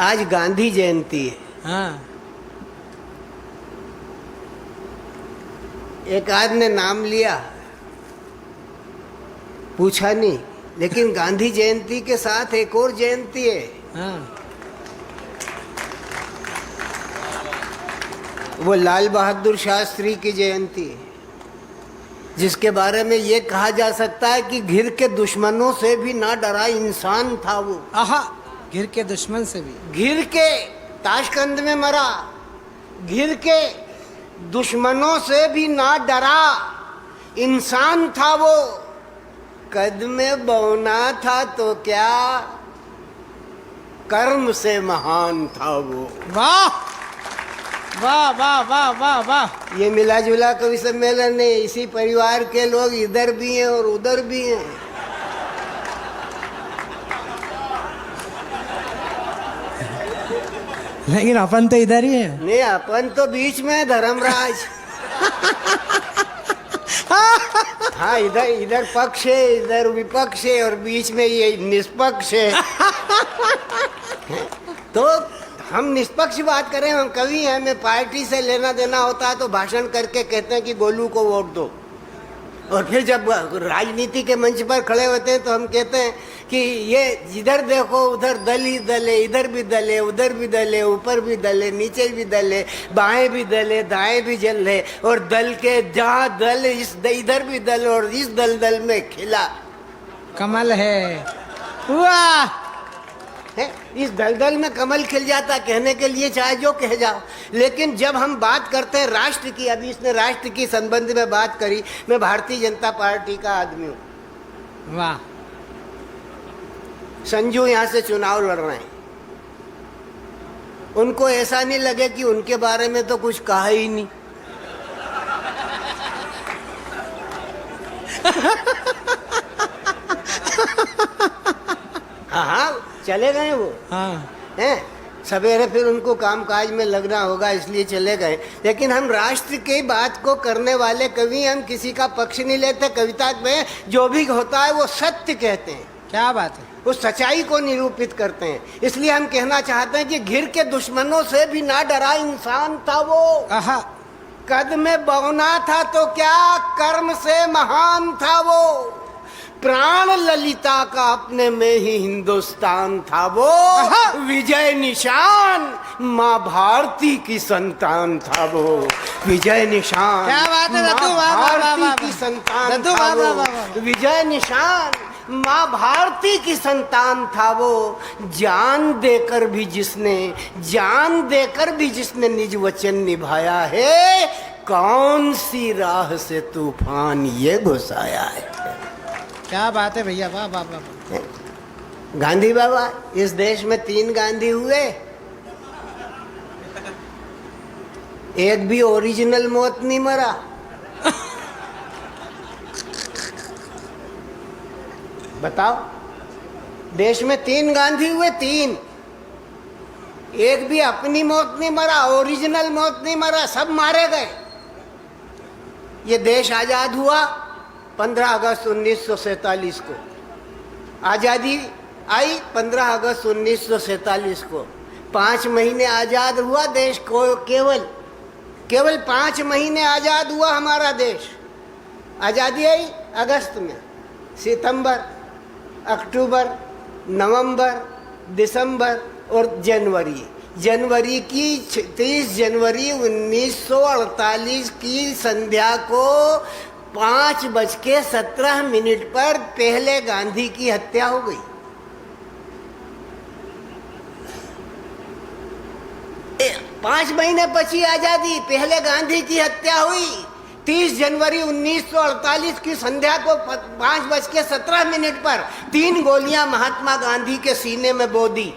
आज गांधी जयंती है। हाँ। एक आदमी ने नाम लिया, पूछा नहीं, लेकिन गांधी जयंती के साथ एक और जयंती है। हाँ। वो लाल बहादुर शास्त्री की जयंती है, जिसके बारे में ये कहा जा सकता है कि घिर के दुश्मनों से भी ना डरा इंसान था वो। आहा, घिर के दुश्मन से भी। घिर के ताशकंद में मरा, घिर के दुश्मनों से भी ना डरा इंसान था वो। कद में बौना था तो क्या, कर्म से महान था वो। वाह वाह वाह वाह वाह वाह। ये मिला जुला कवि सम्मेलन है, इसी परिवार के लोग इधर भी हैं और उधर भी हैं। लेकिन अपन तो इधर ही है। नहीं, अपन तो बीच में है, धर्मराज। हाँ, इधर इधर पक्ष है, इधर विपक्ष है, और बीच में ये निष्पक्ष है। तो हम निष्पक्ष बात करें, हम कवि हैं, हमें पार्टी से लेना देना होता है तो भाषण करके कहते हैं कि गोलू को वोट दो, और फिर जब राजनीति के मंच पर खड़े होते हैं तो हम कहते हैं कि ये जिधर देखो उधर दल ही दल है, इधर भी दल है, उधर भी दल है, ऊपर भी दल है, नीचे भी दल है, बाएं भी दल है, दाएं भी जल है, और दल के जहाँ दल इधर भी दल, और इस दल में खिला कमल है। वाह। है, इस दलदल में कमल खिल जाता, कहने के लिए चाहे जो कह जाओ। लेकिन जब हम बात करते हैं राष्ट्र की, अभी इसने राष्ट्र की संबंध में बात करी, मैं भारतीय जनता पार्टी का आदमी हूँ। वाह। संजू यहाँ से चुनाव लड़ रहे हैं, उनको ऐसा नहीं लगे कि उनके बारे में तो कुछ कहा ही नहीं। हाँ, चले गए वो। हाँ। हैं, सवेरे फिर उनको कामकाज में लगना होगा, इसलिए चले गए। लेकिन हम राष्ट्र की बात को करने वाले कवि, हम किसी का पक्ष नहीं लेते। कविता में जो भी होता है वो सत्य कहते हैं। क्या बात है। वो सच्चाई को निरूपित करते हैं। इसलिए हम कहना चाहते हैं कि घिर के दुश्मनों से भी ना डरा इंसान था वो। आहा। कद में बौना था तो क्या, कर्म से महान था वो। प्राण ललिता का अपने में ही हिंदुस्तान था वो। विजय निशान माँ भारती की संतान था वो। विजय निशान, क्या बात है दद्दू, वाह, वाह, वाह, वाह, भारती की संतान दद्दू, था वाह, वाह, वो। वाह, वाह। विजय निशान माँ भारती की संतान था वो। जान देकर भी जिसने निज वचन निभाया है, कौन सी राह से तूफान ये घुसाया है। क्या बात है भैया, वाह वाह वाह। गांधी बाबा, इस देश में 3 गांधी हुए, एक भी ओरिजिनल मौत नहीं मरा। बताओ, देश में 3 गांधी हुए, 3, एक भी अपनी मौत नहीं मरा, ओरिजिनल मौत नहीं मरा, सब मारे गए। ये देश आजाद हुआ 15 अगस्त 1947 को। आज़ादी आई 15 अगस्त 1947 को। 5 महीने आज़ाद हुआ देश को, केवल 5 महीने आज़ाद हुआ हमारा देश। आज़ादी आई अगस्त में, सितंबर, अक्टूबर, नवंबर, दिसंबर और जनवरी की 30 जनवरी 1948 की संध्या को 5:17 पर पहले गांधी की हत्या हो गई। 5 महीने पची आजादी, पहले गांधी की हत्या हुई। 30 जनवरी 1948 की संध्या को 5:17 पर 3 गोलियां महात्मा गांधी के सीने में बो दी।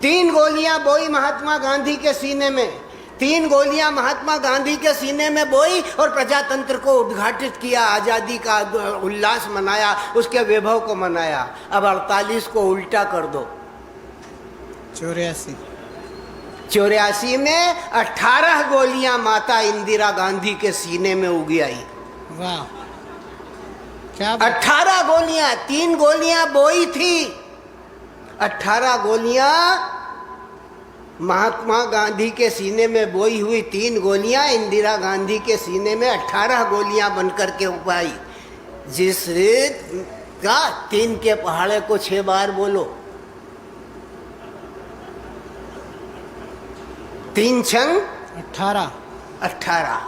3 गोलियां बोई महात्मा गांधी के सीने में, 3 गोलियां महात्मा गांधी के सीने में बोई और प्रजातंत्र को उद्घाटित किया, आजादी का उल्लास मनाया, उसके वैभव को मनाया। अब 48 को उल्टा कर दो, 84 में 18 गोलियां माता इंदिरा गांधी के सीने में उगी आई। वाह, क्या 18 गोलियां, 3 गोलियां बोई थी 18 गोलियां महात्मा गांधी के सीने में बोई हुई, 3 गोलियां इंदिरा गांधी के सीने में 18 गोलियां बनकर के उपाई। जिस का 3 के पहाड़े को 6 बार बोलो, 3 छंग 18।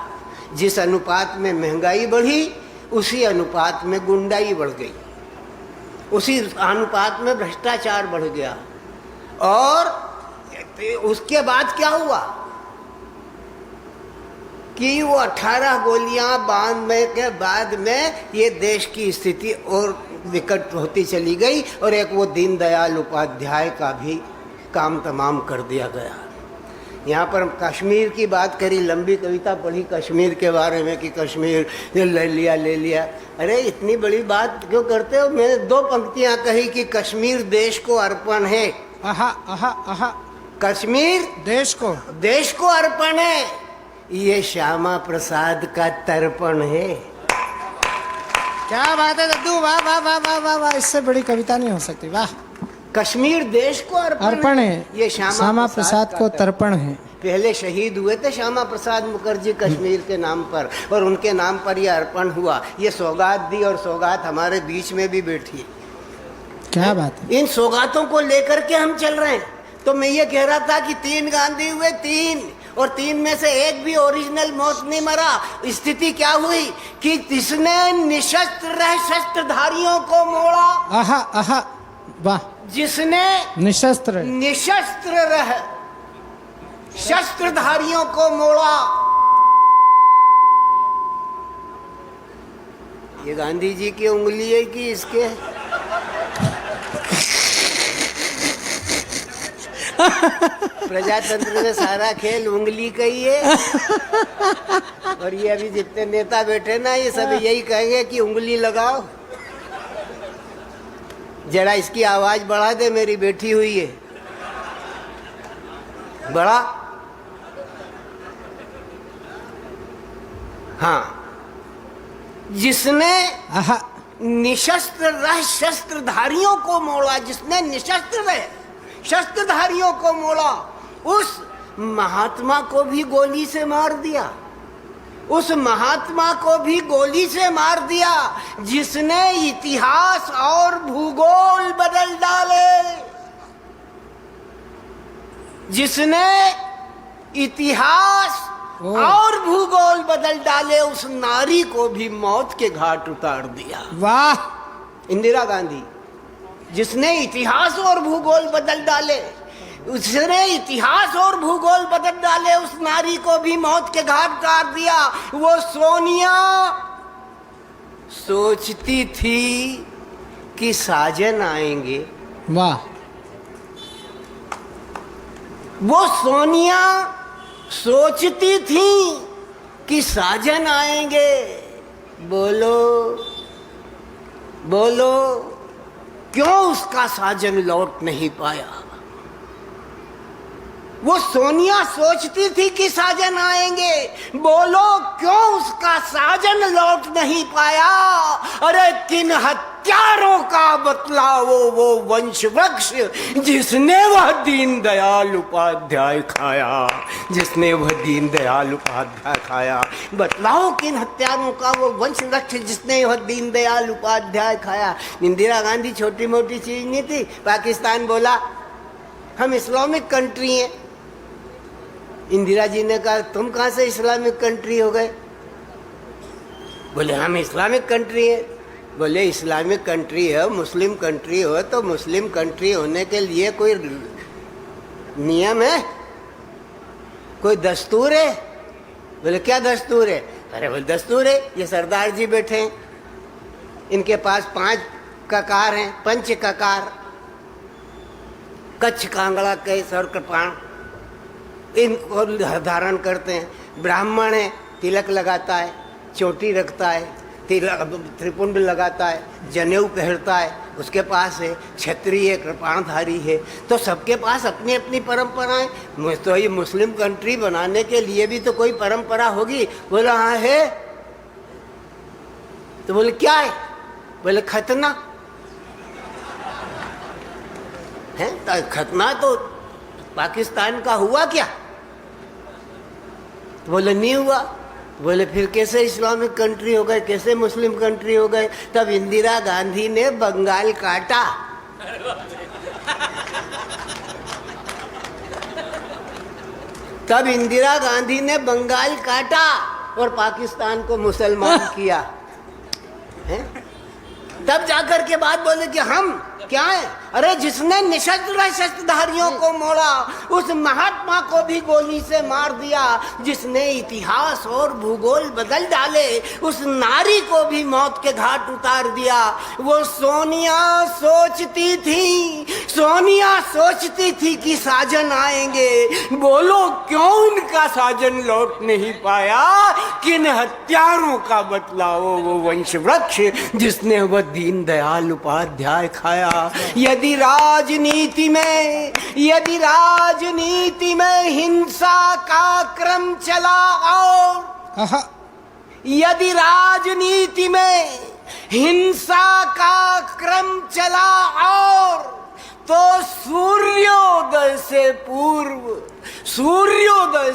जिस अनुपात में महंगाई बढ़ी उसी अनुपात में गुंडाई बढ़ गई, उसी अनुपात में भ्रष्टाचार बढ़ गया। और उसके बाद क्या हुआ कि वो 18 गोलियां बांधने के बाद में ये देश की स्थिति और विकट होती चली गई और एक वो दीनदयाल उपाध्याय का भी काम तमाम कर दिया गया। यहाँ पर कश्मीर की बात करी, लंबी कविता पढ़ी कश्मीर के बारे में कि कश्मीर ले लिया। अरे इतनी बड़ी बात क्यों करते हो? मैंने 2 पंक्तियां कही कि कश्मीर देश को अर्पण है। कश्मीर देश को अर्पण है, ये श्यामा प्रसाद का तर्पण है। क्या बात है दद्दू, वाह वाह वाह वाह वाह वाह, इससे बड़ी कविता नहीं हो सकती। वाह, कश्मीर देश को अर्पण है, ये श्यामा प्रसाद को तर्पण है। पहले शहीद हुए थे श्यामा प्रसाद मुखर्जी कश्मीर के नाम पर, और उनके नाम पर यह अर्पण हुआ। ये सौगात दी और सौगात हमारे बीच में भी बैठी है। क्या बात है? इन सौगातों को लेकर के हम चल रहे हैं। तो मैं ये कह रहा था कि 3 गांधी हुए, 3, और 3 में से एक भी ओरिजिनल मौत नहीं मरा। स्थिति क्या हुई कि जिसने निशस्त्र रह शस्त्रधारियों को मोड़ा, वाह, जिसने निशस्त्र रह शस्त्रधारियों को मोड़ा। ये गांधी जी की उंगली है कि इसके? प्रजातंत्र में सारा खेल उंगली का ही है। और ये अभी जितने नेता बैठे ना, ये सब यही कहेंगे कि उंगली लगाओ। जरा इसकी आवाज बढ़ा दे, मेरी बैठी हुई है, बड़ा। हाँ, जिसने निशस्त्र रह शस्त्रधारियों को मोड़ा, जिसने निशस्त्र रह शस्त्रधारियों को मोड़ा, उस महात्मा को भी गोली से मार दिया। उस महात्मा को भी गोली से मार दिया जिसने इतिहास और भूगोल बदल डाले, जिसने इतिहास और भूगोल बदल डाले। उस नारी को भी मौत के घाट उतार दिया। वाह, इंदिरा गांधी, जिसने इतिहास और भूगोल बदल डाले, उसने इतिहास और भूगोल बदल डाले, उस नारी को भी मौत के घाट उतार दिया। वो सोनिया सोचती थी कि साजन आएंगे। वाह, वो सोनिया सोचती थी कि साजन आएंगे। बोलो बोलो, क्यों उसका साजन लौट नहीं पाया? वो सोनिया सोचती थी कि साजन आएंगे, बोलो क्यों उसका साजन लौट नहीं पाया? अरे किन हत्यारों का बतलाओ वो वंश वृक्ष जिसने वह दीनदयाल उपाध्याय खाया, जिसने वह दीनदयाल उपाध्याय खाया। बतलाओ किन हत्यारों का वो वंश वृक्ष जिसने वह दीनदयाल उपाध्याय खाया। इंदिरा गांधी छोटी मोटी चीज नहीं थी। पाकिस्तान बोला हम इस्लामिक कंट्री हैं। इंदिरा जी ने कहा तुम कहाँ से इस्लामिक कंट्री हो गए? बोले हम इस्लामिक कंट्री हैं। बोले इस्लामिक कंट्री है, मुस्लिम कंट्री हो तो मुस्लिम कंट्री होने के लिए कोई नियम है, कोई दस्तूर है? बोले क्या दस्तूर है? अरे बोले दस्तूर है, ये सरदार जी बैठे हैं, इनके पास 5 ककार हैं, पंच ककार, कच्छ कांगड़ा के सर कृपाण, इनको धारण करते हैं। ब्राह्मण है, तिलक लगाता है, चोटी रखता है, त्रिपुंड लगाता है, जनेऊ पहनता है, उसके पास है क्षत्रिय, कृपाणधारी है। तो सबके पास अपनी अपनी परंपराएं। तो ये मुस्लिम कंट्री बनाने के लिए भी तो कोई परंपरा होगी। बोला हाँ है। तो बोले क्या है? बोले खतना। है खतना तो पाकिस्तान का हुआ क्या? तो बोले नहीं हुआ। बोले फिर कैसे इस्लामिक कंट्री हो गए, कैसे मुस्लिम कंट्री हो गए? तब इंदिरा गांधी ने बंगाल काटा। तब इंदिरा गांधी ने बंगाल काटा और पाकिस्तान को मुसलमान किया है? तब जाकर के बात बोले कि हम क्या है? अरे जिसने निशस्त्र शस्त्रधारियों को मोड़ा उस महात्मा को भी गोली से मार दिया, जिसने इतिहास और भूगोल बदल डाले उस नारी को भी मौत के घाट उतार दिया। वो सोनिया सोचती थी कि साजन आएंगे, बोलो क्यों उनका साजन लौट नहीं पाया? किन हत्यारों का बतलाओ वो वंश वृक्ष जिसने वह दीनदयाल उपाध्याय खाया। यदि राजनीति में हिंसा का क्रम चला और यदि राजनीति में हिंसा का क्रम चला और तो सूर्योदय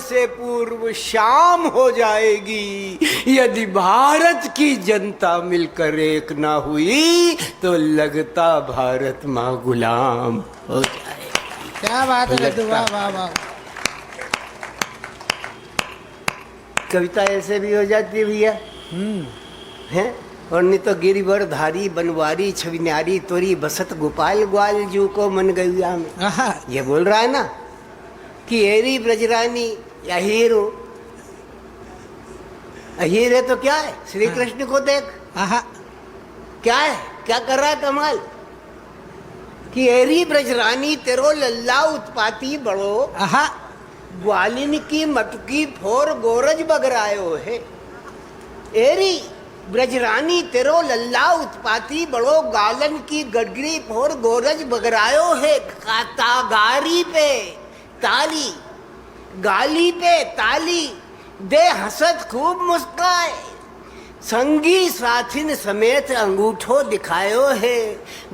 से पूर्व शाम हो जाएगी। यदि भारत की जनता मिलकर एक ना हुई तो लगता भारत माँ गुलाम हो जाएगी। क्या बात है लड्डू, वाह वाह वाह। कविता ऐसे भी हो जाती है भैया, हैं? और नहीं तो गिरिवर धारी बनवारी छविनारी तोरी बसत गोपाल ग्वाल जू को मन गैया में। ये बोल रहा है ना कि एरी ब्रजरानी या हीरो। हीर है तो क्या है? श्री कृष्ण को देख, क्या है, क्या कर रहा है कमाल कि एरी ब्रजरानी तेरो लल्ला उत्पाती बड़ो, ग्वालिन की मटकी फोर गोरज बगरायो है। एरी ब्रजरानी तेरो लल्ला उत्पाती बड़ो, गालन की गडगरी फोर गोरज बगरायो है। गारी पे ताली, गाली पे ताली दे हसत खूब मुस्काए, संगी साथिन समेत अंगूठो दिखायो है।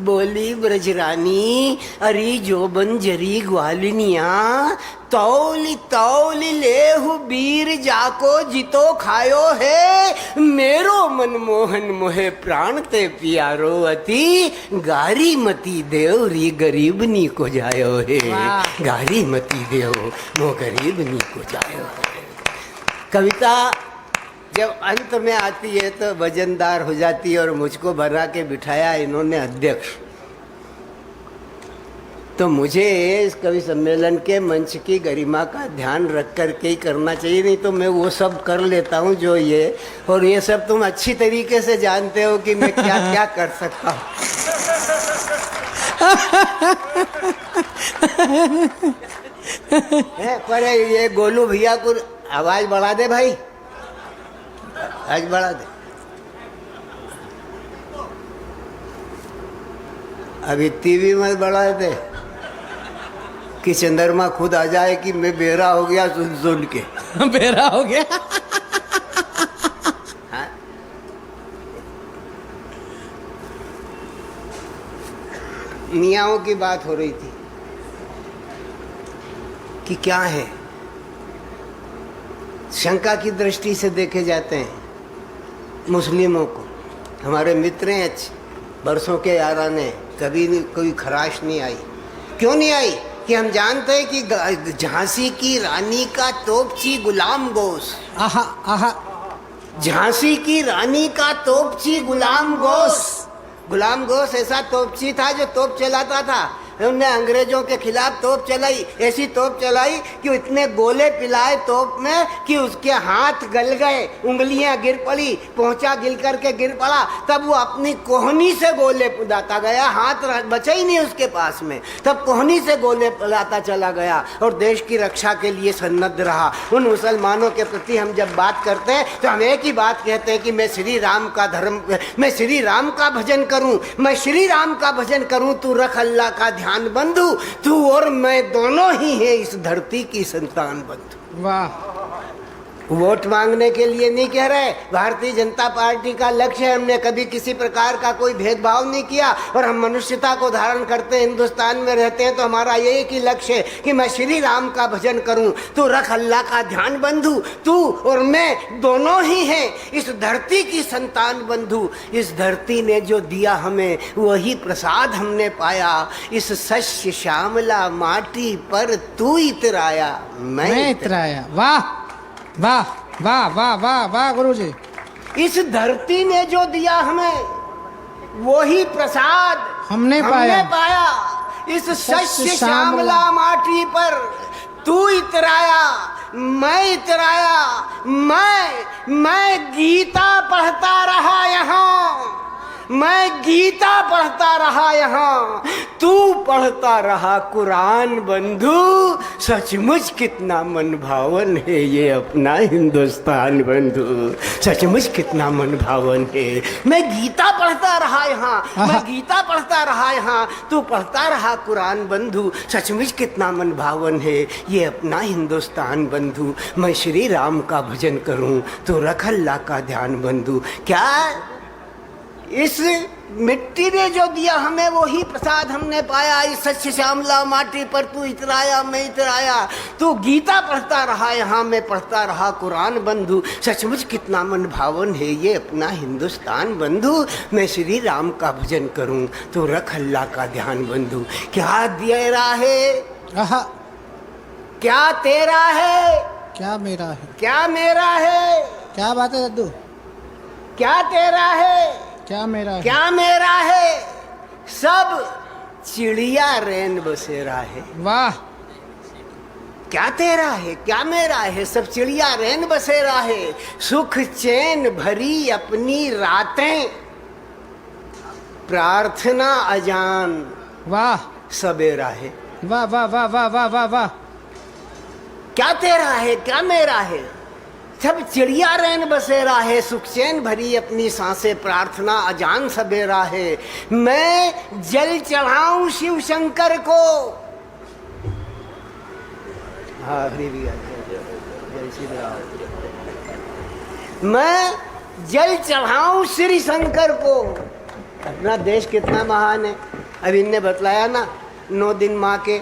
बोली ब्रजरानी अरी जोबन जरी ग्वालिनिया, तौली तौली लेहु बीर जाको जितो खायो है। मेरो मनमोहन मोहे प्राण ते प्यारो अति, गारी मती देव री गरीबनी को जायो है। गारी मती देव मो गरीबनी को जायो है। कविता जब अंत में आती है तो वजनदार हो जाती है और मुझको बना के बिठाया इन्होंने अध्यक्ष। तो मुझे इस कवि सम्मेलन के मंच की गरिमा का ध्यान रख कर के ही करना चाहिए, नहीं तो मैं वो सब कर लेता हूँ जो ये, और ये सब तुम अच्छी तरीके से जानते हो कि मैं क्या क्या कर सकता हूँ। पर ये गोलू भैया को आवाज बढ़ा दे भाई, आज बढ़ा दे। अभी टीवी में बढ़ा दे कि चंद्रमा खुद आ जाए कि मैं बेरा हो गया सुन सुन के। बेरा हो गया। हाँ? मियाओं की बात हो रही थी कि क्या है, शंका की दृष्टि से देखे जाते हैं मुस्लिमों को। हमारे मित्र हैं अच्छे, बरसों के याराने, कभी कोई खराश नहीं आई। क्यों नहीं आई? कि हम जानते हैं कि झांसी की रानी का तोपची गुलाम गोश, झांसी की रानी का तोपची गुलाम गोश ऐसा तोपची था जो तोप चलाता था। उन्होंने अंग्रेजों के खिलाफ तोप चलाई, ऐसी तोप चलाई कि इतने गोले पिलाए तोप में कि उसके हाथ गल गए, उंगलियां गिर पड़ी, पहुंचा गिल करके गिर पड़ा। तब वो अपनी कोहनी से गोले पुदाता गया, हाथ बचा ही नहीं उसके पास में, तब कोहनी से गोले पुदाता चला गया और देश की रक्षा के लिए सन्नद्ध रहा। उन मुसलमानों के प्रति हम जब बात करते हैं तो हम एक ही बात कहते हैं कि मैं श्री राम का भजन करूं, मैं श्री राम का भजन करूं, तू रख अल्लाह का ध्यान बंधु, तू और मैं दोनों ही हैं इस धरती की संतान बंधु। वाह। वोट मांगने के लिए नहीं कह रहे। भारतीय जनता पार्टी का लक्ष्य है, हमने कभी किसी प्रकार का कोई भेदभाव नहीं किया और हम मनुष्यता को धारण करते हैं, हिंदुस्तान में रहते हैं, तो हमारा यही की लक्ष्य है कि मैं श्री राम का भजन करूं। तू रख अल्लाह का ध्यान बंधु, तू और मैं दोनों ही हैं इस धरती की संतान बंधु। इस धरती ने जो दिया हमें वही प्रसाद हमने पाया। इस शस्य श्यामला माटी पर तू इतराया, मैं इतराया। वाह वाह वाह वाह वाह वाह गुरुजी। इस धरती ने जो दिया हमें वही प्रसाद हमने पाया। इस शस्य श्यामला माटी पर तू इतराया, मैं इतराया। मैं गीता पढ़ता रहा यहाँ, मैं गीता पढ़ता रहा यहाँ, तू पढ़ता रहा कुरान बंधु। सचमुच कितना मन भावन है ये अपना हिंदुस्तान बंधु, सचमुच कितना मन भावन है। मैं गीता पढ़ता रहा यहाँ, मैं गीता पढ़ता रहा यहाँ, तू पढ़ता रहा कुरान बंधु। सचमुच कितना मन भावन है ये अपना हिंदुस्तान बंधु। मैं श्री राम का भजन करूं तो रख अल्लाह का ध्यान बंधु। क्या इस मिट्टी ने जो दिया हमें वही प्रसाद हमने पाया। इस सच्ची श्यामला माटी पर तू इतराया, मैं इतराया। तू गीता पढ़ता रहा यहाँ, मैं पढ़ता रहा कुरान बंधु। सचमुच कितना मन भावन है ये अपना हिंदुस्तान बंधु। मैं श्री राम का भजन करूं तो रख अल्लाह का ध्यान बंधु। क्या तेरा है, क्या तेरा है, क्या मेरा है, क्या मेरा है। क्या बात है दद्दू? क्या तेरा है, क्या मेरा है, क्या मेरा है। सब चिड़िया रैन बसेरा है। वाह। क्या तेरा है, क्या मेरा है, सब चिड़िया रैन बसेरा है। सुख चैन भरी अपनी रातें, प्रार्थना अजान वाह सबेरा है। वाह वाह वाह वाह वाह वाह वाह। क्या तेरा है, क्या मेरा है, सब चिड़िया रैन बसेरा है। सुख चैन भरी अपनी सांसें, प्रार्थना अजान सबेरा है। मैं जल चढ़ाऊं शिव शंकर को। हाँ जय श्री राम। मैं जल चढ़ाऊं श्री शंकर को। अपना देश कितना महान है। अब इनने बतलाया ना, 9 दिन माँ के,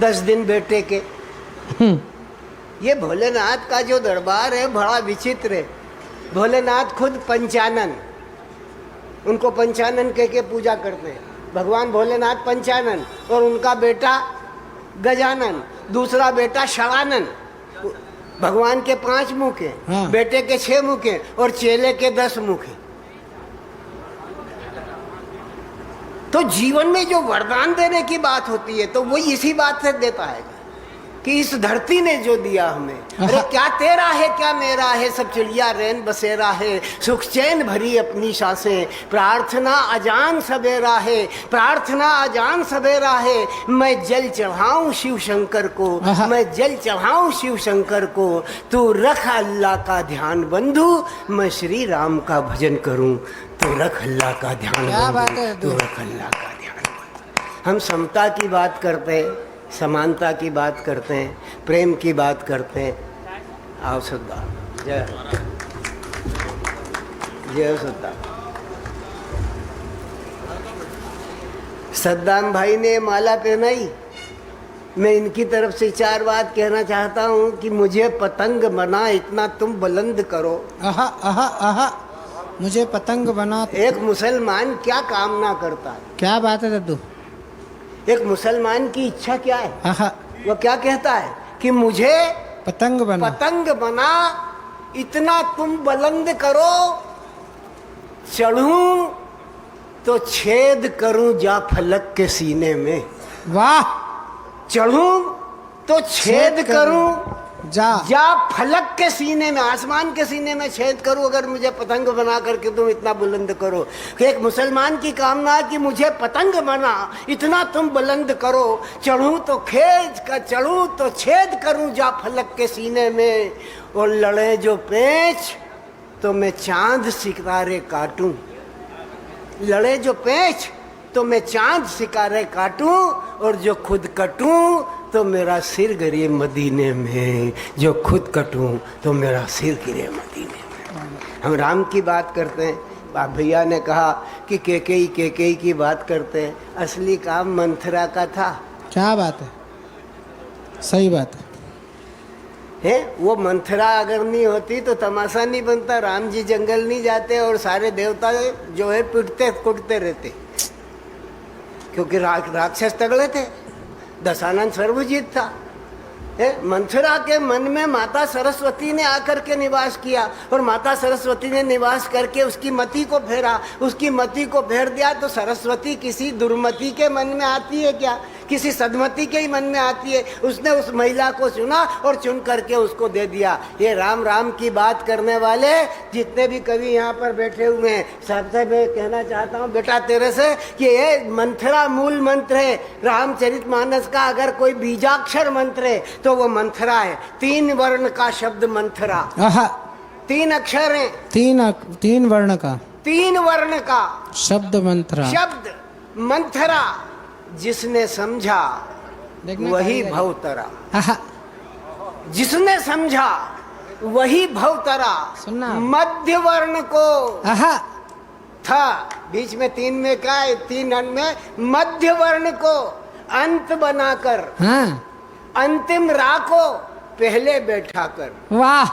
10 दिन बेटे के। ये भोलेनाथ का जो दरबार है बड़ा विचित्र है। भोलेनाथ खुद पंचानन, उनको पंचानन कह के पूजा करते हैं। भगवान भोलेनाथ पंचानन और उनका बेटा गजानन, दूसरा बेटा शवानन। भगवान के 5 मुख हैं, हाँ। बेटे के 6 मुख हैं और चेले के 10 मुख हैं। तो जीवन में जो वरदान देने की बात होती है तो वो इसी बात से देता है कि इस धरती ने जो दिया हमें, अरे क्या तेरा है, क्या मेरा है। सब चिड़िया रैन बसेरा है। सुख चैन भरी अपनी सांसें, प्रार्थना अजान सबेरा है, प्रार्थना अजान सबेरा है। मैं जल चढ़ाऊं शिव शंकर को, मैं जल चढ़ाऊं शिव शंकर को। तू रख अल्लाह का ध्यान बंधु, मैं श्री राम का भजन करूं तो रख अल्लाह का ध्यान बंधु, तू रख अल्लाह का ध्यान बंधु। हम समता की बात करते हैं, समानता की बात करते हैं, प्रेम की बात करते हैं। आओ सद्दा, जय जय सद्दा। सद्दाम भाई ने माला पहनाई। मैं इनकी तरफ से 4 बात कहना चाहता हूँ कि मुझे पतंग बना इतना तुम बुलंद करो। आहा आहा आहा, मुझे पतंग बना। एक मुसलमान क्या कामना करता है? क्या बात है दद्दू? एक मुसलमान की इच्छा क्या है? आहा, वो क्या कहता है कि मुझे पतंग बना, पतंग बना इतना तुम बुलंद करो, चढ़ूं तो छेद करूं जा फलक के सीने में। वाह। चढ़ूं तो छेद करूं जा फलक के सीने में, आसमान के सीने में छेद करूं अगर मुझे पतंग बना करके तुम इतना बुलंद करो। कि एक मुसलमान की कामना है कि मुझे पतंग बना इतना तुम बुलंद करो, चढ़ूं तो छेद करूं जा फलक के सीने में। और लड़े जो पेंच तो मैं चांद सितारे काटूं, लड़े जो पेंच तो मैं चांद सितारे काटूं, और जो खुद कटूं तो मेरा सिर गिरे मदीने में, जो खुद कटूं तो मेरा सिर गिरे मदीने में। हम राम की बात करते हैं, आप भैया ने कहा कि केकई की बात करते हैं, असली काम मंथरा का था। क्या बात है, सही बात है। वो मंथरा अगर नहीं होती तो तमाशा नहीं बनता, राम जी जंगल नहीं जाते और सारे देवता जो है पिटते कुटते रहते, क्योंकि राक्षस तगड़े थे, दशानन सर्वजीत था। मंथरा के मन में माता सरस्वती ने आकर के निवास किया और माता सरस्वती ने निवास करके उसकी मति को फेरा, उसकी मति को फेर दिया। तो सरस्वती किसी दुर्मति के मन में आती है क्या? किसी सदमति के ही मन में आती है। उसने उस महिला को चुना और चुन करके उसको दे दिया। ये राम राम की बात करने वाले जितने भी कवि यहाँ पर बैठे हुए हैं, सबसे मैं कहना चाहता हूँ बेटा तेरे से कि ये मंथरा मूल मंत्र है रामचरितमानस का। अगर कोई बीजाक्षर मंत्र है तो वो मंथरा है। 3 वर्ण का शब्द मंथरा, 3 अक्षर है, 3 वर्ण का, 3 वर्ण का शब्द मंथरा, शब्द मंथरा। जिसने समझा वही भवतरा, जिसने समझा वही भवतरा। सुनना, मध्य वर्ण को था, बीच में 3 में क्या है, 3 अंत में मध्य वर्ण को अंत बनाकर, हाँ, अंतिम रा को पहले बैठा कर। वाह।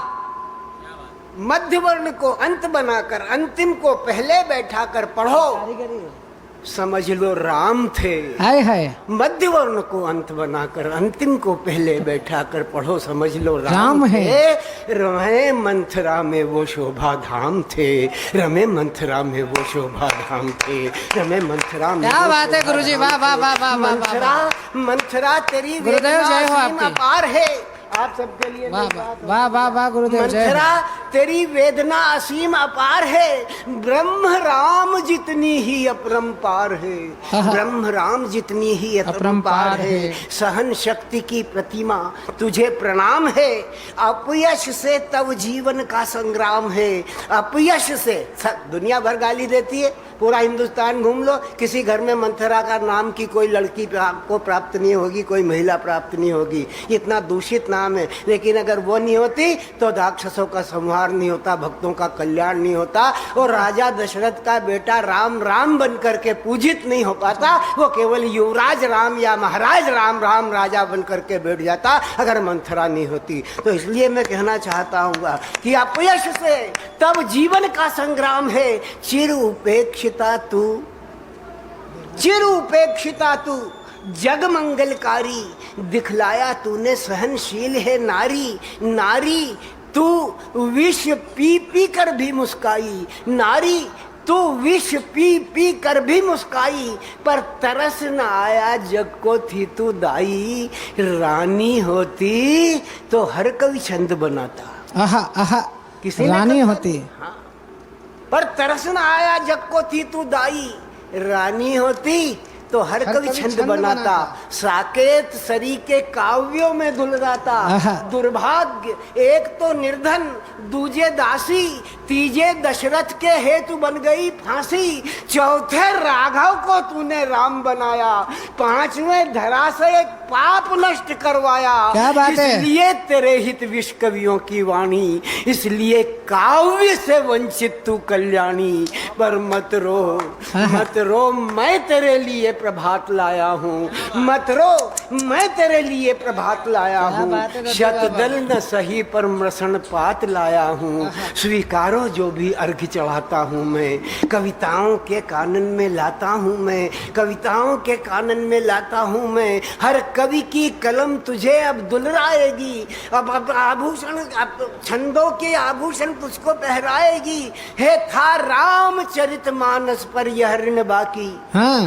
मध्य वर्ण को अंत बनाकर अंतिम को पहले बैठा कर पढ़ो, समझ लो राम थे। हाय हाय। मध्य वर्ण को अंत बनाकर अंतिम को पहले बैठा कर पढ़ो, समझ लो राम है। रमे मंथरा में वो शोभा धाम थे, रमे मंथरा में वो शोभा धाम थे, रमे मंथरा में। क्या बात है गुरुजी, वाह वाह वाह वाह। मंथरा मंथरा तेरी गुरुदेव जय हो आपकी। अपार है, आप सबके लिए वाह वाह वाह वाह गुरुदेव जय। मंथरा तेरी वेदना असीम अपार है, ब्रह्म राम जितनी ही अपरंपार है, ब्रह्म राम जितनी ही अपरंपार है। सहन शक्ति की प्रतिमा तुझे प्रणाम है, अपयश से तब जीवन का संग्राम है। अपयश से दुनिया भर गाली देती है, पूरा हिंदुस्तान घूम लो, किसी घर में मंथरा का नाम की कोई लड़की आपको प्राप्त नहीं होगी, कोई महिला प्राप्त नहीं होगी। इतना दूषित नाम है, लेकिन अगर वो नहीं होती तो राक्षसों का संहार नहीं होता, भक्तों का कल्याण नहीं होता, और राजा दशरथ का बेटा राम राम बन करके पूजित नहीं हो पाता, वो केवल युवराज राम या महाराज राम राम राजा बन करके बैठ जाता अगर मंथरा नहीं होती। तो इसलिए मैं कहना चाहता हूँ कि अपयश से तब जीवन का संग्राम है, चिर उपेक्षिता तू, चिर उपेक्षिता तू जग मंगलकारी, दिखलाया तूने सहनशील है नारी। नारी तू विष पी पी कर भी मुस्काई, नारी तू विष पी पी कर भी मुस्काई, पर तरस न आया जग को थी तू दाई। रानी होती तो हर कवि छंद बनाता, आहा आहा, किसी रानी होती। हाँ। पर तरस न आया जग को थी तू दाई, रानी होती तो हर कवि छंद बनाता। साकेत सरी के काव्यों में दुलराता। दुर्भाग्य एक तो निर्धन, दूजे दासी, तीजे दशरथ के हेतु बन गई फांसी। चौथे राघव को तूने राम बनाया, 5वें धरा से एक पाप नष्ट करवाया। क्या बात है? इसलिए तेरे हित विश्व कवियों की वाणी, इसलिए काव्य से वंचित तू कल्याणी। पर मत रो मत रो, मैं तेरे लिए प्रभात लाया हूँ, मत रो मैं तेरे लिए प्रभात लाया हूँ। शतदल न सही पर मृषण पात लाया हूँ, स्वीकारो जो भी अर्घ्य चढ़ाता हूँ मैं। कविताओं के कानन में लाता हूँ मैं, कविताओं के कानन में लाता हूँ मैं। हर कवि की कलम तुझे अब दुलराएगी, अब आभूषण, अब छंदों के आभूषण तुझको पहराएगी। हे था रामचरितमानस पर यह ऋण बाकी, हाँ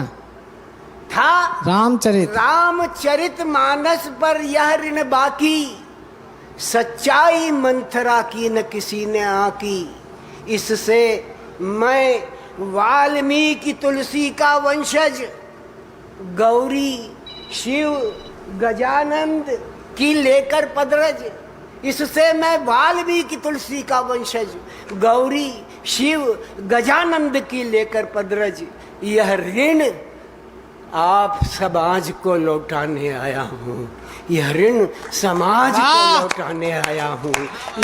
था रामचरितमानस पर यह ऋण बाकी। सच्चाई मंथरा की न किसी ने आकी, इससे मैं वाल्मीकि तुलसी का वंशज, गौरी शिव गजानंद की लेकर पदरज। इससे मैं वाल्मीकि तुलसी का वंशज, गौरी शिव गजानंद की लेकर पदरज। यह ऋण आप समाज को लौटाने आया हूँ, यह ऋण समाज को वाह! लौटाने आया हूँ,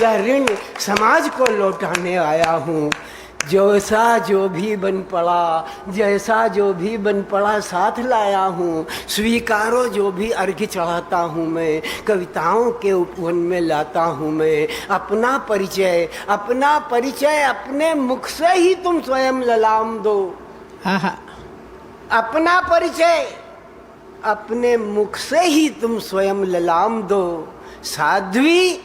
यह ऋण समाज को लौटाने आया हूँ। जैसा जो भी बन पड़ा, जैसा जो भी बन पड़ा साथ लाया हूँ, स्वीकारो जो भी अर्घ्य चढ़ाता हूँ मैं, कविताओं के उपवन में लाता हूँ मैं। अपना परिचय अपने मुख से ही तुम स्वयं ललाम दो। आहा, अपना परिचय अपने मुख से ही तुम स्वयं ललाम दो। साध्वी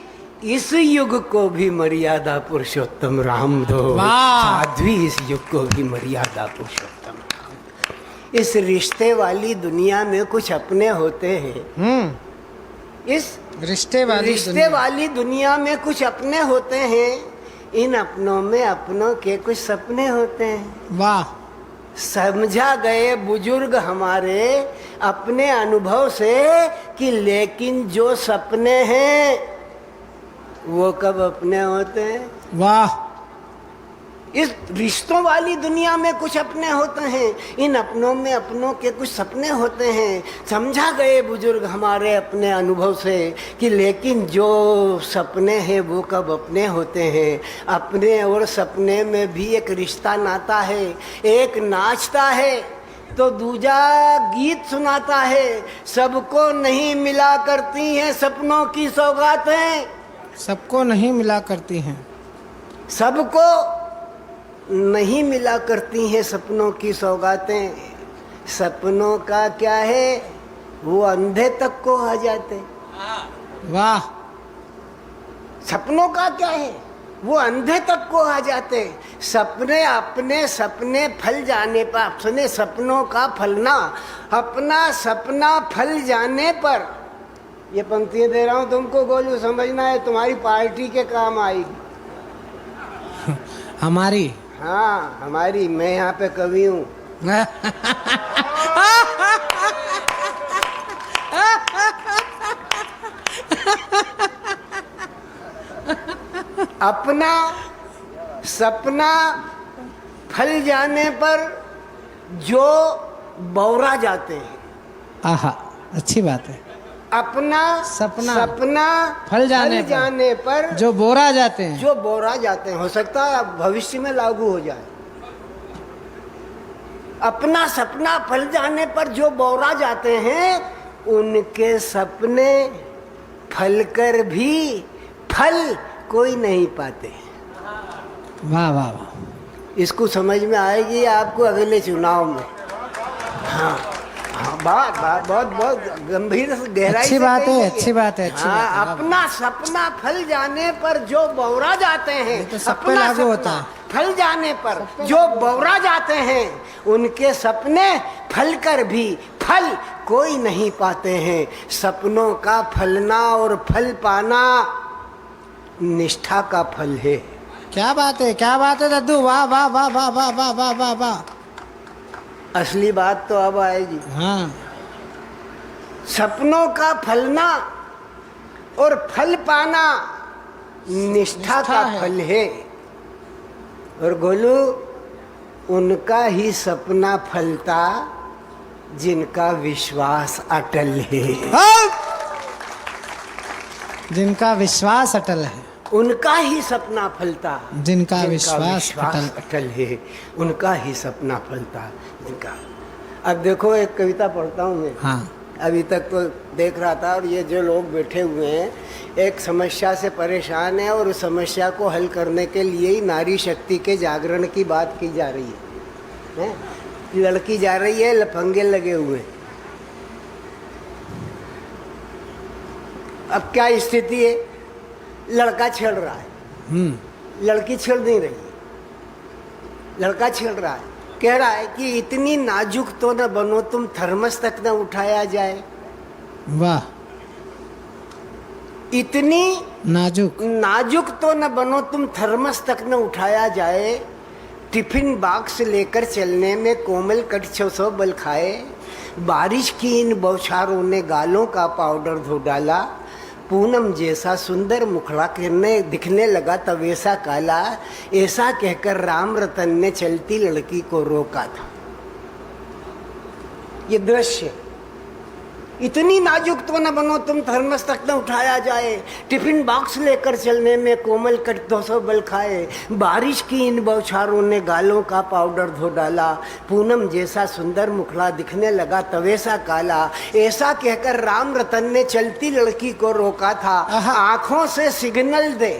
इस युग को भी मर्यादा पुरुषोत्तम राम दो। वाह! साध्वी इस युग को भी मर्यादा पुरुषोत्तम राम। इस रिश्ते वाली दुनिया में कुछ अपने होते हैं। इस रिश्ते वाली दुनिया में कुछ अपने होते हैं। इन अपनों में अपनों के कुछ सपने होते हैं। वाह, समझा गए बुजुर्ग हमारे अपने अनुभव से कि लेकिन जो सपने हैं वो कब अपने होते हैं। वाह, इस रिश्तों वाली दुनिया में कुछ अपने होते हैं, इन अपनों में अपनों के कुछ सपने होते हैं। समझा गए बुजुर्ग हमारे अपने अनुभव से कि लेकिन जो सपने हैं वो कब अपने होते हैं। अपने और सपने में भी एक रिश्ता नाता है। एक नाचता है तो दूजा गीत सुनाता है। सबको नहीं मिला करती हैं सपनों की सौगातें। सबको नहीं मिला करती हैं। सबको नहीं मिला करती हैं सपनों की सौगातें। सपनों का क्या है, वो अंधे तक को आ जाते। वाह, सपनों का क्या है, वो अंधे तक को आ जाते। सपने अपने सपने फल जाने पर, अपने सपनों का फलना, अपना सपना फल जाने पर। ये पंक्तियां दे रहा हूं तुमको गोलू, समझना है, तुम्हारी पार्टी के काम आएगी। हमारी हाँ हमारी, मैं यहाँ पे कवि हूँ। अपना सपना फल जाने पर जो बौरा जाते हैं। आहा, अच्छी बात है। अपना सपना फल जाने पर जो बोरा जाते हैं। जो बोरा जाते हैं, हो सकता है भविष्य में लागू हो जाए। अपना सपना फल जाने पर जो बोरा जाते हैं, उनके सपने फल कर भी फल कोई नहीं पाते। वाह वाह वाह, इसको समझ में आएगी आपको अगले चुनाव में। हाँ हाँ, बहुत गंभीर गहराई अच्छी से बात कही है, गई अच्छी बात है, अच्छी बात है। हाँ, अपना सपना फल जाने पर जो बौरा जाते हैं, तो सब पे अपना लागू सपना होता है। फल जाने पर जो बौरा जाते हैं, उनके सपने फल कर भी फल कोई नहीं पाते हैं। सपनों का फलना और फल पाना निष्ठा का फल है। क्या बात है, क्या बात है दद्दू, वाह वाह वाह वाह वाह वाह वाह वाह वाह। असली बात तो अब आएगी। हाँ, सपनों का फलना और फल पाना निष्ठा का है। फल है। और गोलू, उनका ही सपना फलता जिनका विश्वास अटल है। जिनका विश्वास अटल है, उनका ही सपना फलता जिनका विश्वास अटल है। उनका ही सपना फलता जिनका। अब देखो, एक कविता पढ़ता हूँ मैं। हाँ, अभी तक तो देख रहा था, और ये जो लोग बैठे हुए हैं एक समस्या से परेशान है, और उस समस्या को हल करने के लिए ही नारी शक्ति के जागरण की बात की जा रही है। लड़की जा रही है, लफंगे लगे हुए। अब क्या स्थिति है, लड़का छेड़ रहा है, लड़की छेड़ नहीं रही है। लड़का छेड़ रहा है, कह रहा है कि इतनी नाजुक तो न बनो तुम थर्मस तक न उठाया जाए। वाह, इतनी नाजुक तो न बनो तुम थर्मस तक न उठाया जाए। टिफिन बॉक्स लेकर चलने में कोमल कट 600 बल खाए। बारिश की इन बौछारों ने गालों का पाउडर धो डाला। पूनम जैसा सुंदर मुखड़ा दिखने लगा तवेसा काला। ऐसा कहकर राम रतन ने चलती लड़की को रोका था। ये दृश्य। इतनी नाजुक तो न बनो तुम थर्मस तक न उठाया जाए, टिफिन बॉक्स लेकर चलने में कोमल कट 200 बल खाए, बारिश की इन बौछारों ने गालों का पाउडर धो डाला, पूनम जैसा सुंदर मुखड़ा दिखने लगा तवे सा काला। ऐसा कहकर राम रतन ने चलती लड़की को रोका था, आंखों से सिग्नल दे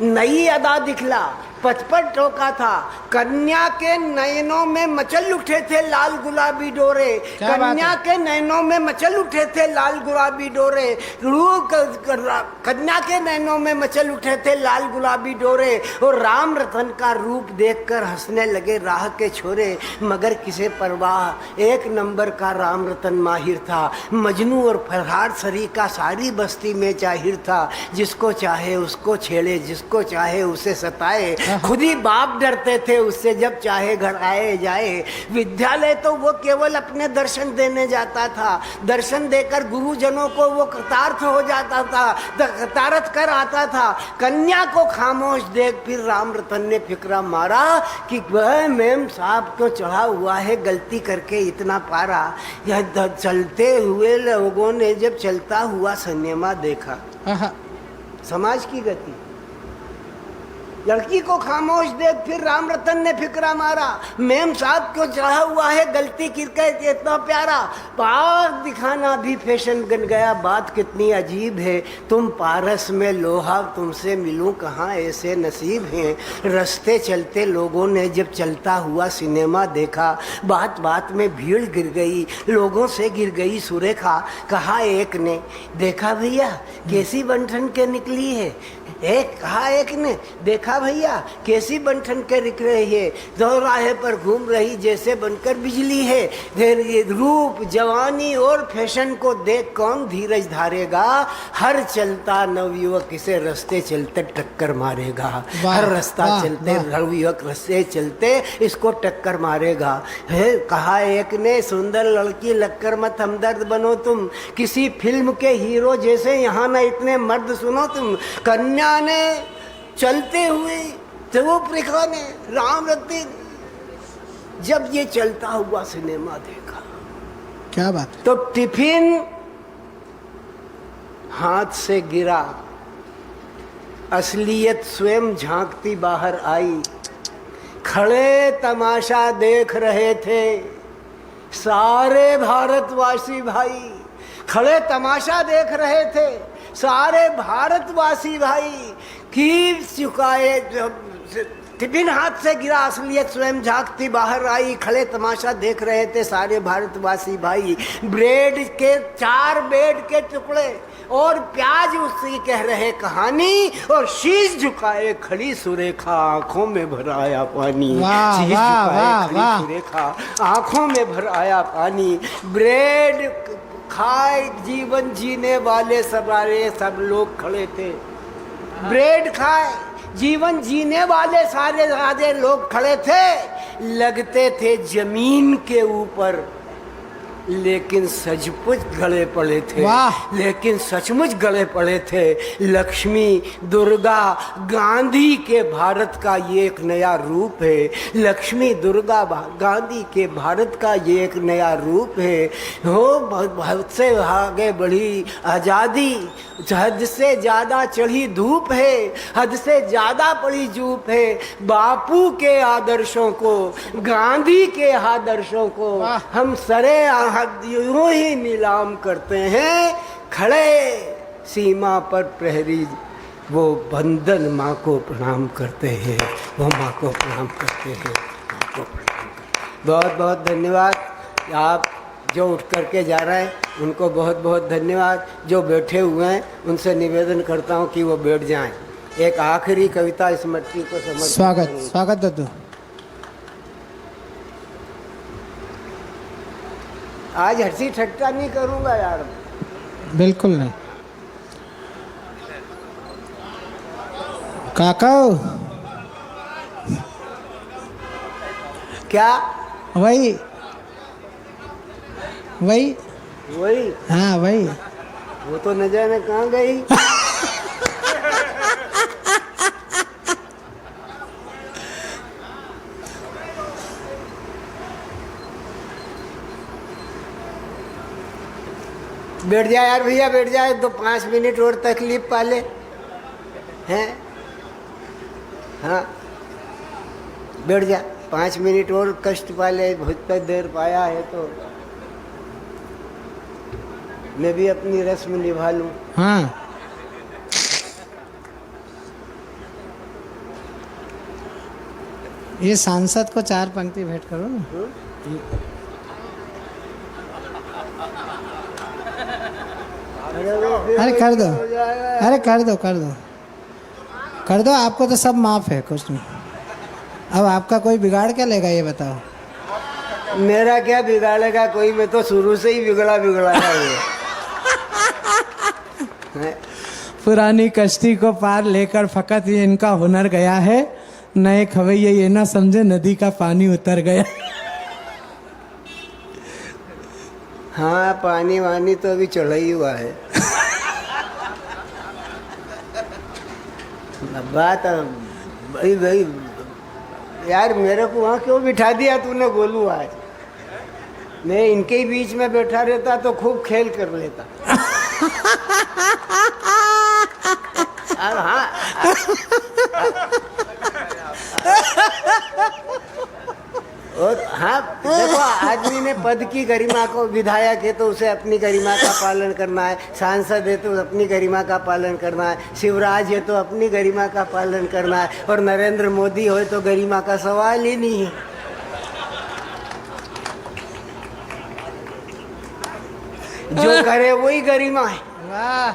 नई अदा दिखला, पचपट टोका था। कन्या के नयनों में मचल उठे थे लाल गुलाबी डोरे, कन्या के नयनों में मचल उठे थे लाल गुलाबी डोरे, कन्या के नयनों में मचल उठे थे लाल गुलाबी डोरे। और राम रतन का रूप देखकर हंसने लगे राह के छोरे, मगर किसे परवाह, एक नंबर का राम रतन माहिर था। मजनू और फरहाद सरी का सारी बस्ती में जाहिर था, जिसको चाहे उसको छेड़े, जिसको चाहे उसे सताए, खुद ही बाप डरते थे उससे जब चाहे घर आए जाए। विद्यालय तो वो केवल अपने दर्शन देने जाता था, दर्शन देकर गुरुजनों को वो कृतार्थ हो जाता था, कृतार्थ कर आता था। कन्या को खामोश देख फिर राम रतन ने फिक्रा मारा कि वह मेम साहब क्यों चढ़ा हुआ है गलती करके इतना पारा। यह चलते हुए लोगों ने जब चलता हुआ सिनेमा देखा, समाज की गति, लड़की को खामोश देख फिर राम रतन ने फिक्रा मारा, मेम साहब क्यों चढ़ा हुआ है गलती करके इतना प्यारा। पार दिखाना भी फैशन बन गया, बात कितनी अजीब है, तुम पारस में लोहा तुमसे मिलूं कहाँ ऐसे नसीब हैं। रास्ते चलते लोगों ने जब चलता हुआ सिनेमा देखा, बात बात में भीड़ गिर गई, लोगों से गिर गई सुरेखा। कहा एक ने, देखा भैया कैसी बंठन के निकली है, कहा एक ने, देखा भैया कैसी बंठन के निकल रही है, दोराहे पर घूम रही जैसे बनकर बिजली है। रूप जवानी और फैशन को देख कौन धीरज धारेगा, हर चलता नवयुवक इसे रास्ते चलते टक्कर मारेगा, हर रास्ता चलते नवयुवक रास्ते चलते इसको टक्कर मारेगा। है कहा एक ने, सुंदर लड़की लगकर मत हमदर्द बनो तुम, किसी फिल्म के हीरो जैसे यहाँ न इतने मर्द सुनो तुम। कन्या ने चलते हुए जब रेखा ने राम रतन जब ये चलता हुआ सिनेमा देखा, क्या बात, तो टिफिन हाथ से गिरा, असलियत स्वयं झांकती बाहर आई। खड़े तमाशा देख रहे थे सारे भारतवासी भाई, खड़े तमाशा देख रहे थे सारे भारतवासी भाई। की चुकाए टिफिन हाथ से गिरा, असलियत स्वयं झांकती बाहर आई। खड़े तमाशा देख रहे थे सारे भारतवासी भाई। ब्रेड के 4 ब्रेड के टुकड़े और प्याज उसकी कह रहे कहानी, और शीश झुकाए खड़ी सुरेखा आंखों में भर आया पानी। शीश झुकाए खड़ी सुरेखा आंखों में भर आया पानी। ब्रेड खाए जीवन जीने वाले सब लोग खड़े थे, ब्रेड खाए जीवन जीने वाले सारे लोग खड़े थे। लगते थे जमीन के ऊपर, लेकिन सचमुच गले पड़े थे, लेकिन सचमुच गले पड़े थे। लक्ष्मी दुर्गा गांधी के भारत का ये एक नया रूप है, लक्ष्मी दुर्गा गांधी के भारत का ये एक नया रूप है। हो बहुत से आगे बढ़ी आज़ादी, हद से ज़्यादा चढ़ी धूप है, हद से ज़्यादा पड़ी धूप है। बापू के आदर्शों को, गांधी के आदर्शों को हम सरे यूं ही नीलाम करते हैं। खड़े सीमा पर प्रहरी वो बंदन माँ को प्रणाम करते हैं, वो माँ को प्रणाम करते हैं, माँ को प्रणाम करते। बहुत बहुत धन्यवाद। आप जो उठ करके जा रहे हैं उनको बहुत बहुत धन्यवाद। जो बैठे हुए हैं उनसे निवेदन करता हूँ कि वो बैठ जाएं। एक आखिरी कविता स्मृति को समर्पित। स्वागत स्वागत दद्दू। आज हंसी ठट्टा नहीं करूँगा यार, बिल्कुल नहीं। काका क्या वही वही वही, हाँ वही, वो तो न जाने कहाँ गई। बैठ जाए यार भैया, बैठ जाए तो 5 मिनट और तकलीफ पाले हैं। हाँ बैठ जा, 5 मिनट और कष्ट पाले, बहुत देर पाया है तो मैं भी अपनी रस्म निभा लूं। हाँ ये सांसद को 4 पंक्ति भेंट करो ना। अरे कर दो, अरे कर दो कर दो कर दो, आपको तो सब माफ है, कुछ नहीं। अब आपका कोई बिगाड़ क्या लेगा ये बताओ। मेरा क्या बिगाड़ेगा कोई, मैं तो शुरू से ही बिगड़ा बिगड़ा है। पुरानी कश्ती को पार लेकर फकत ये इनका हुनर गया है, नए खवैये ये ना समझे नदी का पानी उतर गया। हाँ पानी वानी तो अभी चढ़ा ही हुआ है। बात भाई भाई यार, मेरे को वहाँ क्यों बिठा दिया तूने गोलू आज? मैं इनके ही बीच में बैठा रहता तो खूब खेल कर लेता। हाँ और हाँ देखो, आदमी ने पद की गरिमा को, विधायक है तो उसे अपनी गरिमा का पालन करना है, सांसद है तो अपनी गरिमा का पालन करना है, शिवराज है तो अपनी गरिमा का पालन करना है, और नरेंद्र मोदी हो तो गरिमा का सवाल ही नहीं है। जो करे वही गरिमा है। वाह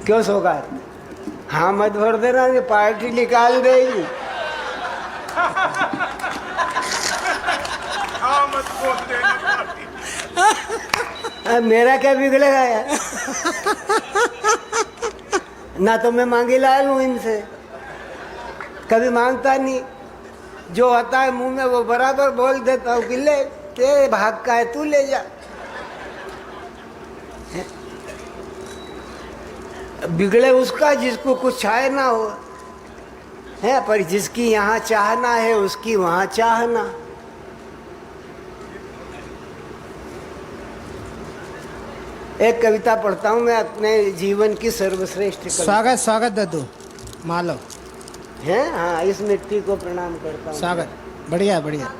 क्यों सौगात? हाँ मत भर देना, ये पार्टी निकाल देगी। मेरा क्या बिगड़ेगा यार? ना तो मैं मांगी लाल हूँ इनसे, कभी मांगता नहीं, जो आता है मुंह में वो बराबर बोल देता हूँ कि ले, तेरे भाग का है तू ले जा। बिगड़े उसका जिसको कुछ चाहे ना हो है, पर जिसकी यहाँ चाहना है उसकी वहाँ चाहना। एक कविता पढ़ता हूँ मैं अपने जीवन की सर्वश्रेष्ठ कविता। स्वागत स्वागत दद्दू मालो है। हाँ इस मिट्टी को प्रणाम करता हूँ। स्वागत, बढ़िया बढ़िया।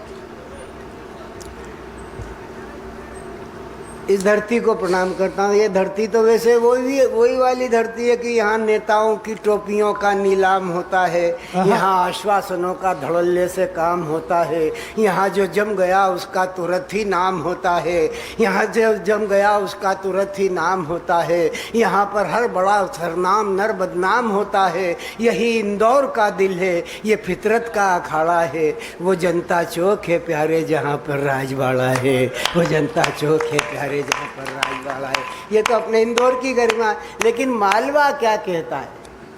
इस धरती को प्रणाम करता हूँ। ये धरती तो वैसे वही वाली धरती है कि यहाँ नेताओं की टोपियों का नीलाम होता है, यहाँ आश्वासनों का धड़ल्ले से काम होता है, यहाँ जो जम गया उसका तुरंत ही नाम होता है, यहाँ जो जम गया उसका तुरंत ही नाम होता है, यहाँ पर हर बड़ा सरनाम नर बदनाम होता है। यही इंदौर का दिल है, ये फितरत का अखाड़ा है, वो जनता चौक है प्यारे जहाँ पर राजवाड़ा है, वो जनता चौक है प्यारे जहाँ पर राजवाड़ा है। ये तो अपने इंदौर की गरिमा है। लेकिन मालवा क्या कहता है?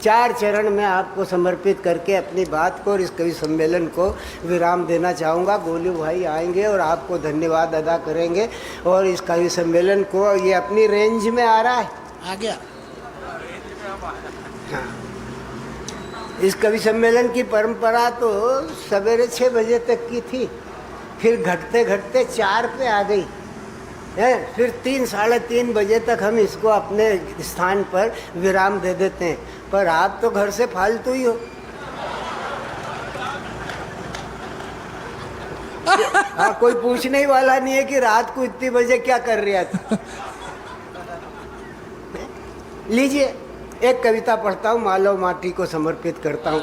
4 चरण में आपको समर्पित करके अपनी बात को और इस कवि सम्मेलन को विराम देना चाहूँगा। गोलू भाई आएंगे और आपको धन्यवाद अदा करेंगे। और इस कवि सम्मेलन को, ये अपनी रेंज में आ रहा है, आ गया। हाँ इस कवि सम्मेलन की परंपरा तो सवेरे 6 बजे तक की थी, फिर घटते घटते 4 पे आ गई है, फिर 3 साढ़े 3 बजे तक हम इसको अपने स्थान पर विराम दे देते हैं। पर आप तो घर से फालतू ही हो। हाँ कोई पूछने ही वाला नहीं है कि रात को इतनी बजे क्या कर रहा था। लीजिए एक कविता पढ़ता हूँ, मालव माटी को समर्पित करता हूँ।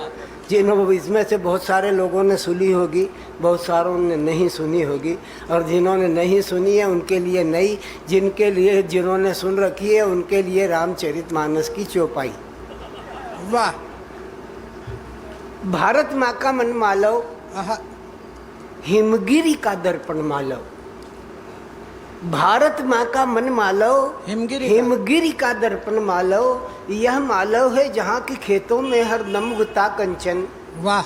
जिन्होंने, इसमें से बहुत सारे लोगों ने सुनी होगी, बहुत सारों ने नहीं सुनी होगी, और जिन्होंने नहीं सुनी है उनके लिए नई, जिनके लिए जिन्होंने सुन रखी है उनके लिए रामचरितमानस की चौपाई। वाह। भारत माँ का मन मालव, हिमगिरी का दर्पण मालव। भारत माँ का मन मालव, हिमगिरी का दर्पण मालव। यह मालव है जहाँ की खेतों में हर दम उगता कंचन। वाह।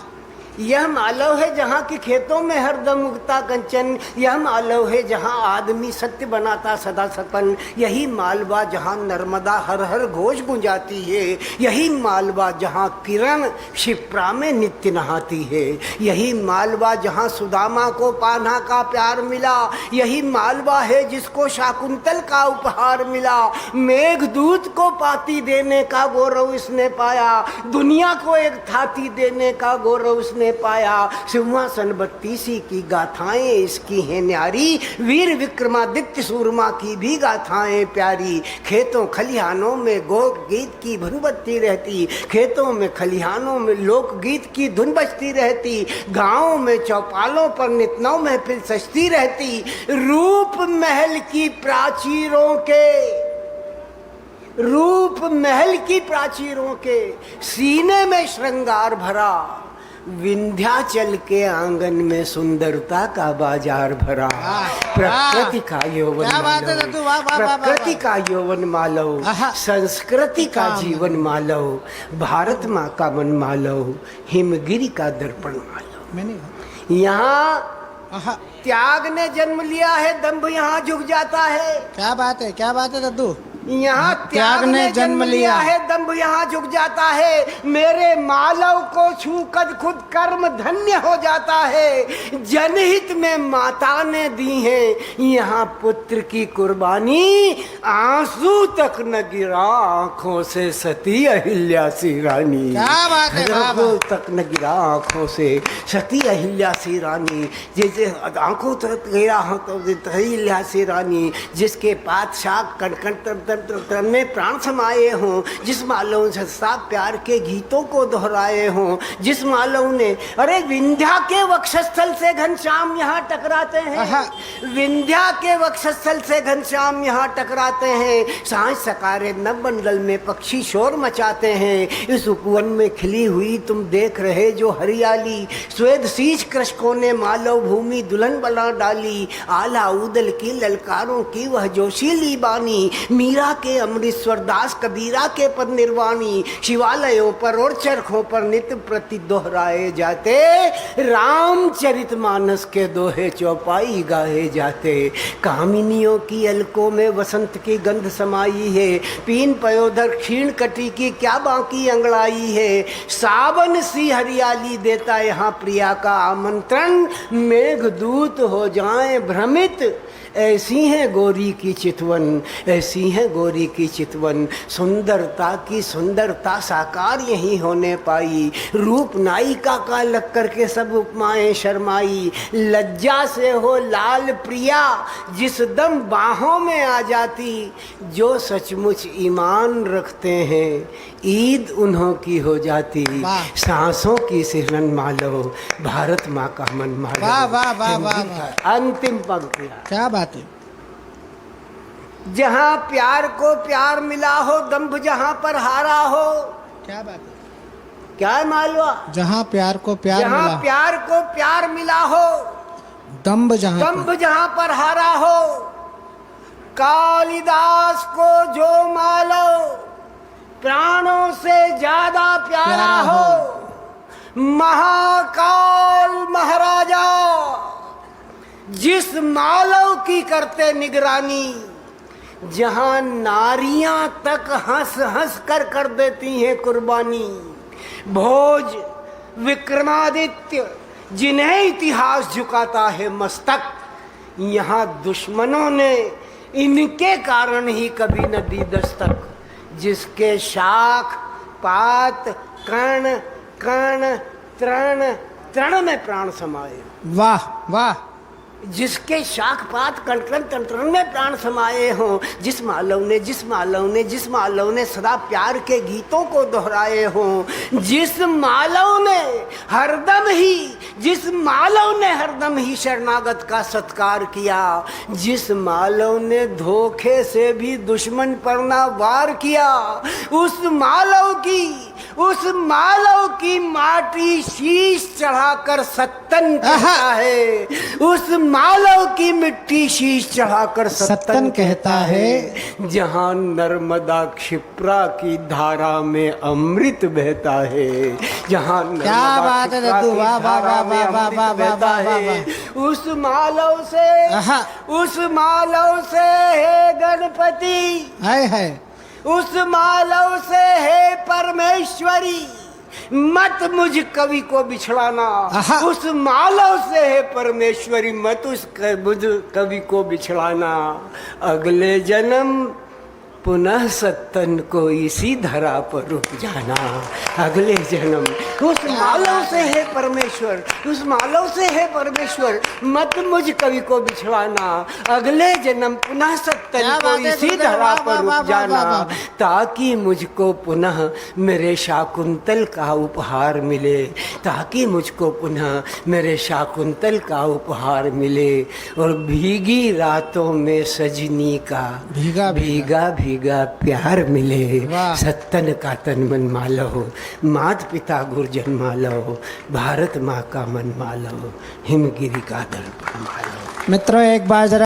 यह मालव है जहाँ की खेतों में हरदम उगता कंचन, यह मालव है जहाँ आदमी सत्य बनाता सदा सपन, यही मालवा जहाँ नर्मदा हर हर घोष गुंजाती है, यही मालवा जहाँ किरण क्षिप्रा में नित्य नहाती है, यही मालवा जहाँ सुदामा को पान्हा का प्यार मिला, यही मालवा है जिसको शाकुंतल का उपहार मिला। मेघदूत को पाती देने का गौरव इसने पाया, दुनिया को एक थाती देने का गौरव इसने पाया। सिंहासन बत्तीसी की गाथाएं इसकी हैं न्यारी, वीर विक्रमादित्य सूरमा की भी गाथाएं प्यारी। खेतों खलिहानों में गोप गीत की धुन बजती रहती, खेतों में खलिहानों में लोक गीत की धुन बजती रहती, गाँव में चौपालों पर नितनों महफिल सजती रहती। रूप महल की प्राचीरों के, रूप महल की प्राचीरों के सीने में श्रृंगार भरा, विंध्याचल के आंगन में सुंदरता का बाजार भरा। प्रकृति का यौवन मालव, प्रकृति का यौवन मालव, संस्कृति का जीवन मालव, भारत माँ का मन मालव, हिमगिरी का दर्पण मालव। यहाँ त्याग ने जन्म लिया है, दंभ यहाँ झुक जाता है। क्या बात है, क्या बात है दद्दू? यहाँ त्याग ने जन्म लिया है, दंभ यहाँ झुक जाता है। मेरे मालव को छू कर खुद कर्म धन्य हो जाता है। जनहित में माता ने दी है यहाँ पुत्र की कुर्बानी, आंसू तक न गिरा आंखों से सती अहिल्या सी रानी। क्या बात है, आंखों तक न गिरा आंखों से सती अहिल्या सी रानी। जैसे आंखों तक गिरा अहिल्या सी रानी, जिसके पात शाक कण में प्राण समाये हों, जिस मालव से साफ प्यार के गीतों को दोहराए हों, जिस मालव ने, अरे विंध्या के वक्षस्थल से घनश्याम यहाँ टकराते हैं, विंध्या के वक्षस्थल से घनश्याम यहाँ टकराते हैं। सांझ सकारे नवमंडल में पक्षी शोर मचाते हैं। इस उपवन में खिली हुई तुम देख रहे जो हरियाली, श्वेत शीश कृषकों ने मालव भूमि दुल्हन बना डाली। आला उदल की ललकारों की वह जोशीली बानी, मीरा के अमृतसर दास कबीरा के पद निर्वाणी, शिवालयों पर और चरखों पर नित्य प्रति दोहराए जाते, रामचरितमानस के दोहे चौपाई गाए जाते। कामिनियों की अलकों में वसंत की गंध समाई है, पीन पयोधर क्षीण कटी की क्या बाकी अंगड़ाई है। सावन सी हरियाली देता यहाँ प्रिया का आमंत्रण, मेघदूत हो जाएं भ्रमित, ऐसी है गोरी की चितवन, ऐसी है गोरी की चितवन। सुंदरता की सुंदरता साकार यही होने पाई, रूप नायिका का लग करके सब उपमाएं शर्माई। लज्जा से हो लाल प्रिया जिस दम बाहों में आ जाती, जो सचमुच ईमान रखते हैं ईद उन्हों की हो जाती। सांसों की सिरन मालो, भारत माँ का मन मालो। वाह वाह वाह वाह। अंतिम पंक्तियां, क्या बात है। जहाँ प्यार को प्यार मिला हो, दंभ जहाँ पर हारा हो। क्या बात है, क्या है मालवा? जहाँ प्यार को प्यार मिला, जहाँ प्यार को प्यार मिला हो, दंभ जहाँ पर हारा हो। कालिदास को जो मालो प्राणों से ज्यादा प्यारा हो। महाकाल महाराजा जिस मालव की करते निगरानी, जहां नारियां तक हंस हंस कर देती हैं कुर्बानी। भोज विक्रमादित्य जिन्हें इतिहास झुकाता है मस्तक, यहाँ दुश्मनों ने इनके कारण ही कभी न दी दस्तक। जिसके शाख पात कण कण तृण तृण में प्राण समाये। वाह वाह। जिसके शाख पात कण कण तृण में प्राण समाये हों, जिस मालव ने सदा प्यार के गीतों को दोहराए हों, जिस मालव ने हरदम ही शरणागत का सत्कार किया, जिस मालव ने धोखे से भी दुश्मन पर ना वार किया, उस मालव की उस मालव की माटी शीश चढ़ाकर सत्तन कहता है, उस मालव की मिट्टी शीश चढ़ाकर सत्तन कहता है। जहां नर्मदा क्षिप्रा की धारा में अमृत बहता है, जहां क्या बात है दद्दू, वाह वाह वाह वाह वाह वाह बहता वाह वाह है, वाह। उस मालव से, आहा। उस मालव से है गणपति, हाय हाय। उस मालव से है परमेश्वरी, मत मुझ कवि को बिछड़ाना। आहा। उस मालव से है परमेश्वरी, मत उस मुझ कवि को बिछड़ाना। अगले जन्म पुनः सत्तन को इसी धरा पर रुक जाना। अगले जन्म उस मालव से है परमेश्वर, उस मालव से है परमेश्वर, मत मुझ कवि को बिछड़ाना। अगले जन्म पुनः सत्तन को इसी धरा पर रुक जाना, ताकि मुझको पुनः मेरे शाकुंतल का उपहार मिले, ताकि मुझको पुनः मेरे शाकुंतल का उपहार मिले। और भीगी रातों में सजनी का भीगा भीगा भीगा प्यार मिले। वाह। सत्तन का तन मन मालो, मात पिता गुरजन मालो, भारत माँ का मन मालो, हिमगिरी का दर्पण मालो। मित्रों एक बार जरा